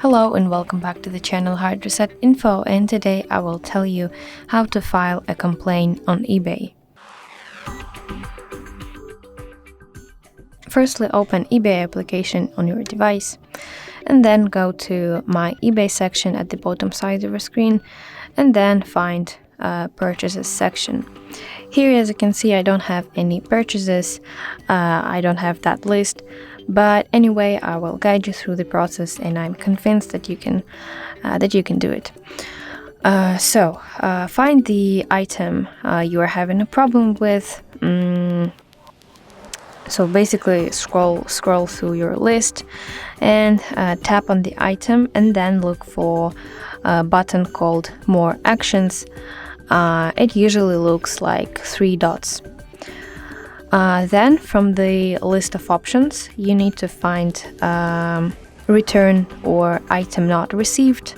Hello and welcome back to the channel HardReset.Info, and today I will tell you how to file a complaint on eBay. Firstly, open eBay application on your device and then go to My eBay section at the bottom side of your screen and then find Purchases section. Here, as you can see, I don't have any purchases, I don't have that list. But anyway, I will guide you through the process, and I'm convinced that you can do it. Find the item you are having a problem with. So basically, scroll through your list and tap on the item, and then look for a button called More Actions. It usually looks like 3 dots. Then from the list of options, you need to find return or item not received.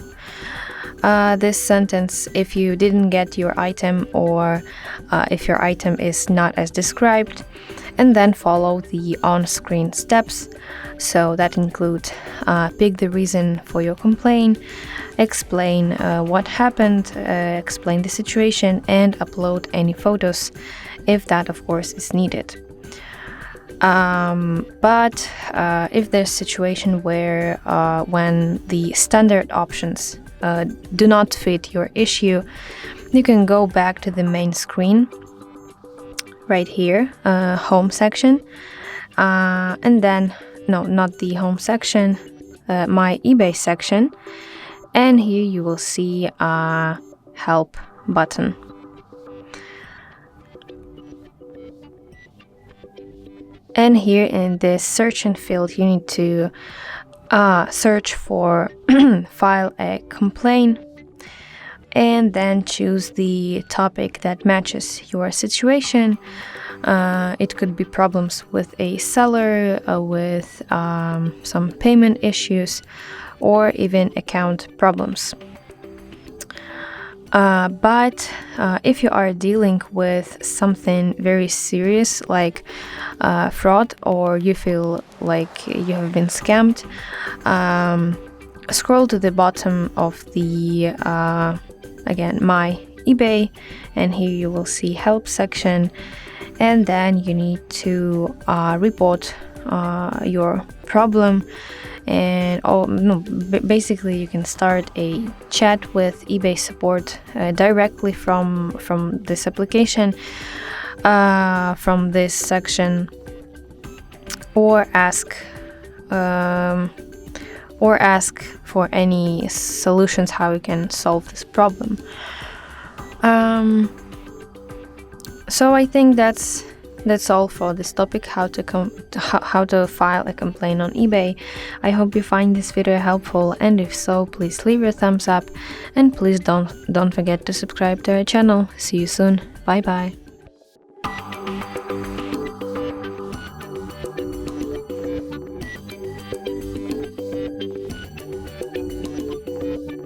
This sentence, if you didn't get your item or if your item is not as described, and then follow the on-screen steps. So that include pick the reason for your complaint, explain what happened, explain the situation, and upload any photos if that, of course, is needed. But if there's a situation where when the standard options do not fit your issue, you can go back to the main screen right here, home section, and then not the home section, My eBay section, and here you will see a help button. And here in this searching field, you need to search for file a complaint, and then choose the topic that matches your situation. It could be problems with a seller, with some payment issues, or even account problems. But if you are dealing with something very serious like fraud, or you feel like you have been scammed, scroll to the bottom of the again, My eBay, and here you will see help section, and then you need to report your problem. And basically you can start a chat with eBay support directly from this application, from this section, or ask for any solutions how you can solve this problem. So I think that's all for this topic, how to file a complaint on eBay. I hope you find this video helpful, and if so, please leave a thumbs up, and please don't forget to subscribe to our channel. See you soon. Bye bye.